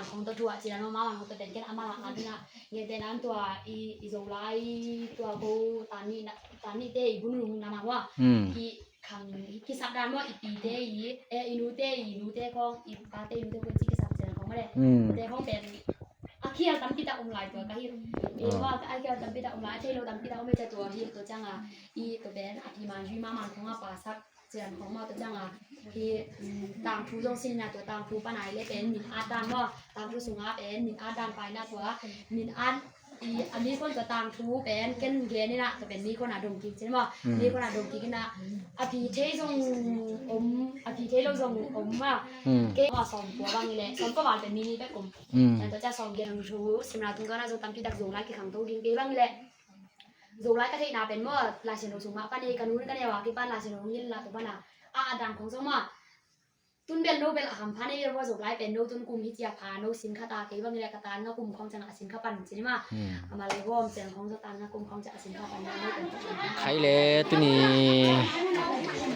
มันของตัวจีนมามันของตัวเป็นแค่อามาละอันนะเงี้ยแต่นั้นตัวอีโซไลตัวกูตอนนี้เตอีบุญลุงนามาว่าอีขังที่สัปดาห์ว่าอีปีเตอีนูเตของอีปาเตนูเตคนที่สัปดาห์ของไม่ได้เตของเป็นอาเคียวตั้มพิตาอมลายตัวก็ที่ว่าอาเคียวตั้มพิตาอมลายเทโลตั้มพิตาอมไม่ใช่ตัวที่ตัวจังอ่ะอีตัวเป็นอธิมาจุมามันของอาปาสักเจียนของมาตัวจังอ่ะที่ต่างผู้จงสิ้นนะตัวต่างผู้ปนายเลยเป็นมินอาดานว่าต่างผู้สูงอาเป็นมินอาดานไปนะตัวมินอาดอันนี้คนก็ต่างผู้เป็นเกณฑ์เกณฑ์นี่นะก็เป็นนี่คนอาดมกินใช่ไหมนี่คนอาดมกินนะอภิเทศงอภิเทศเราทรงว่าเกว่าสองตัวบางนี่แหละสองก็หวานเป็นมินิแบบกลมแต่ตัวจะสองเกณฑ์ชูสำหรับทุกคนนะจะตามที่ดักสูงไล่กี่ครั้งตัวกินเกบางนี่แหละสูงไล่ก็ที่นาเป็นเมื่อลาเชนโนสูงมาป้านี่กันนู้นกันเนี่ยว่าที่ป้านลาเชนโนยินลาตัวป้าน่ะดังของสมตุนเบลโนเบลคำพันนี่ว่าสูงไล่เป็นโนตุนกุมฮิจิยาพาโนสินค้าตาเกบางนี่แหละกระตานก็กุมของจังสินค้าปันใช่ไหมมาเลยว่าเสียงของสตานก็กุมของจังสินค้าปันนี่เป็นใครเลยตัวนี้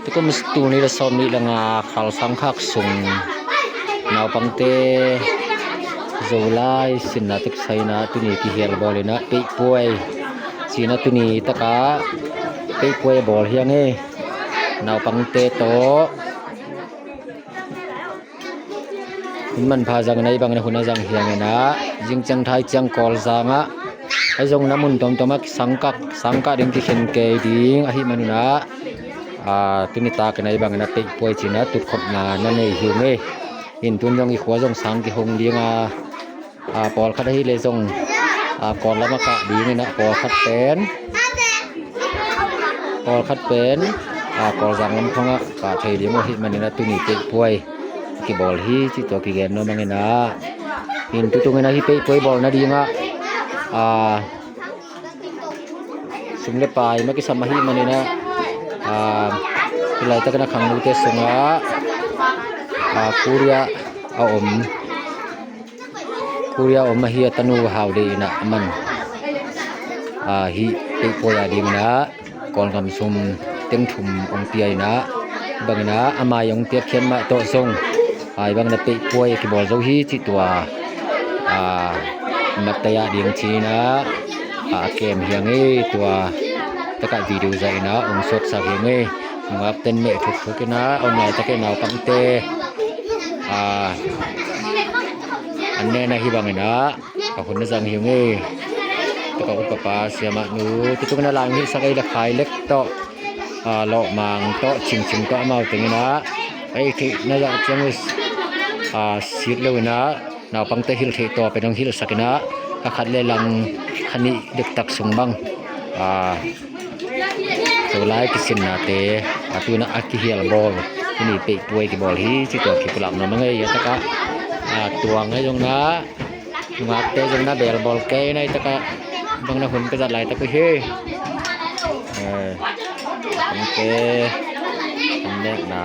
ที่ก็มีตัวนี้ละสอมีละงาขาวสังคักสูงนาวปังเตโซไลสินนาติกไซนะตัวนี้ที่เฮียร์บอลเลยนะปีป่วยสินะตัวนี้ตะกะปีป่วยบอลเฮียงเอ้นาวปังเตโตมันพาจังไหนบางนะคนจังเฮียงนะจิงจังไทยจังกอลจังอ่ะไอ้จงน้ำมันตอมสังกัดดิ้งที่เข็นเกยดิ้งอาหิมันนะตุนิตากันไหนบางนะปีป่วยจีนะตุดขดนานั่นเองหิวเอ้อินตุนยองอีขวาจงสังที่หงดิ้งปอลคัดให้เลยจงก่อนแล้วมากะดิ้งนะปอลคัดเป็นกอจังลำพงอ่ะกะเทดิ้งอาหิมันนะตุนิปีป่วยกี่บอลที่ตัวกี่เกนโนบางนะอินตุตุงนะที่ปีป่วยบอลนะดิ้งสุงเลปายmak sama hi manina ilai ta kana khang nute sunga kuria om hi tanu haude na man hi pe poya ding na kon kam sum teng thum ong piai na bangna ama yong te khen ma to song ai bang na pe poy ki bol zo hi chi tua mataya ding chi naเกมเฮียงตัวตะกะวิดีโอใจนะองสดสักเฮียงงับเต้นเมฆทุกๆนะออนไลน์ตะเกนาวปังเตอันแน่นะฮิบังนะกับคนจังเฮียงตะกะอุปปาเสียมานูทุกๆนะลางที่สักไอ้ละขายเล็กโตหลอกมังโตชิงโตเมาตึงนะไอ้ที่น่าจะจังสิดเลยนะนาวปังเตฮิลเทโตเป็นทางฮิลสักนะกะขัดเลลังคันนี้เด็กตักส่งบังสุไลกิสินนาเตตัวนักกิเฮียลบอลนี่เปป่วยกิบอลฮีที่ตัวกิปลับน้ำมันไงยะตะกะตัวไงจงนะงัดเตจงนะเบลบอลเกยในตะกะบางนะหุ่นก็จัดไหลตะกุเฮโอเคอันเล็กนะ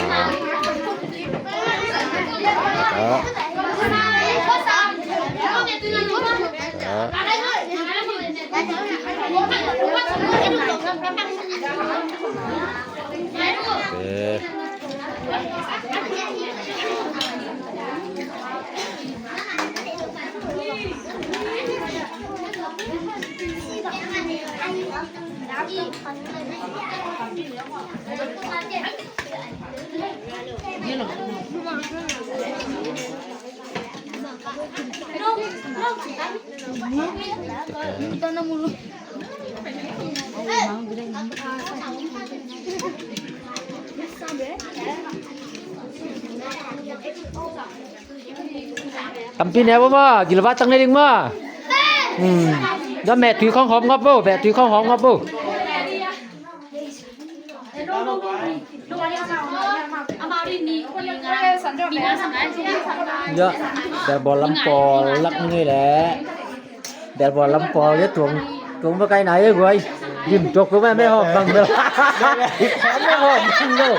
ตะกะTampin ya mama, gila batang nih mah. Dah mẹ tùy không hòm ngấp vô, mẹ tùy không hòm ngấp vô. Dạ, bè bò lắm bò lắc như lẽ, bè bò lắm bò đấy tuồng với cái này rồi, dìm chuột của mẹ hòm bằng được, mẹ hòm bằng đâu,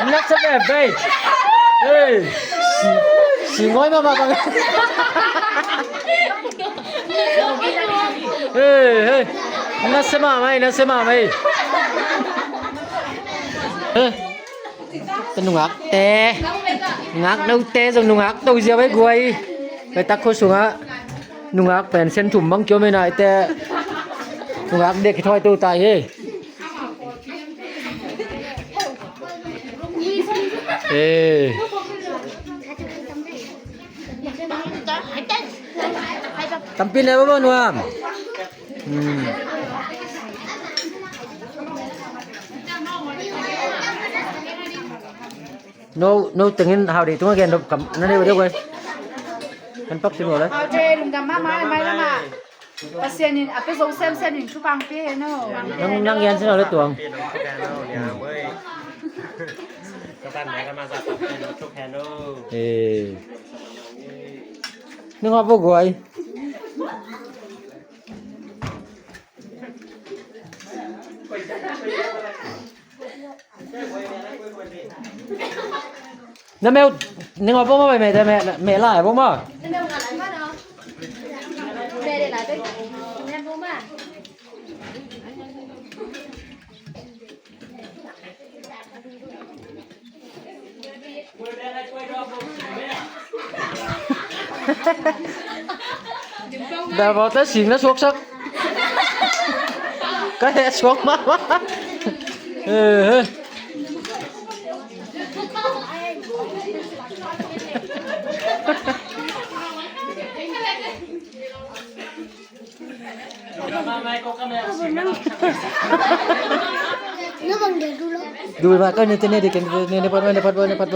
nát sắp đẹp đây, ê, xì ngói mà bằng, ê, nát sắp mà mày, tên nung ác té, ngác đâu té rồi nung ác tôi giờ với quay, ไปตักโคสุงะนุงอักเป็นเส้นถุ่มบังเกียวไม่นายแต่นุงอักเด็กถอยตู้ตายเฮ้ตำปินได้บ่นวมno tengin howdy tu again kam nani dia gue kan pak sini boleh je lung dam ma mai lama pasien ni ape zo sem ni chu bang pe no nang yan sini oleh tuang ก็บ้านไหนก็มาสักเป็นทุกแพนโน นึกว่าพวกกูนั่นแมวนึกว่าพวกมาไปแม่แต่แม่ล่าพวกมา Đã vào tới xỉn nó xuống sắc cái hệ xuống mắt quá nó bằng để đu lắm đuôi mà cái này tên này thì cái này bắt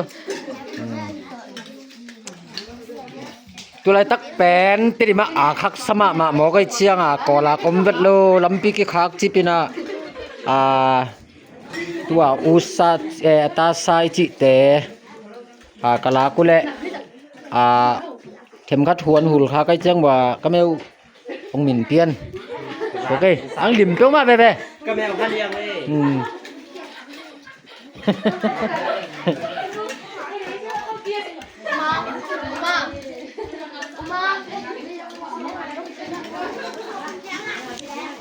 tu lai tak pen ti ma a khak sama ma mo kai chiang a kola komvet lo lampi ki khak chipina a tua usa ta sai chi te a kala kule a them khat huan hul kha kai chiang wa kameu ong min pian ok ang lim to ma be ก็แมวพันเลี้ยงเลย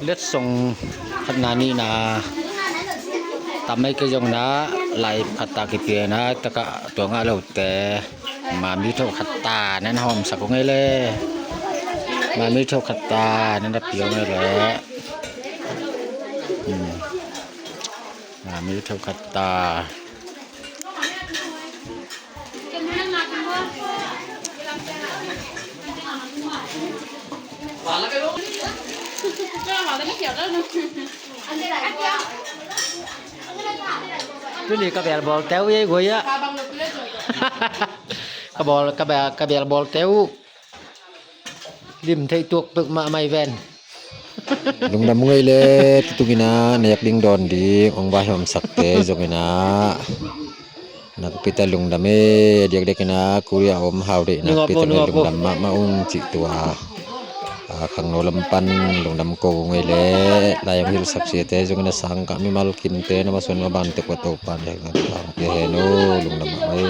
เลือดส่งขนาดนี้นะทำให้ก็ยังนะไหลขัดตากี่ปีนะตะกะตัวงาเราแต่มามีเท่าขัดตานั่นหอมสักไงเลยมามีเท่าขัดตานั่นรับเปียวไงเลยมามีเท่าขัดตาcái này cái bèo kéo với quỷ á cái bèo bò kéo lim thấy tuột bực mà mày ven lung đam người le tukina nayak ding don di ong ba hom sakte jongina nak pita lung dam e diak dekina kuria om haude nak pita lung dam ma un chi tua khang no lampan lung dam ko ngai le layang hil sakse te jongina sang ka mi mal kin te na mason ma ban te ko to pan ya na ke he no lung dam ai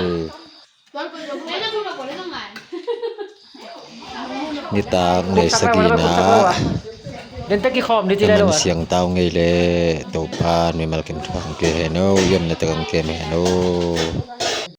ni ta nei sagina đến tới cái khom đi chứ đây đâu à xiang tao ngay le tổ pan mi mal kin thong ke he no yom na ta kan ke me no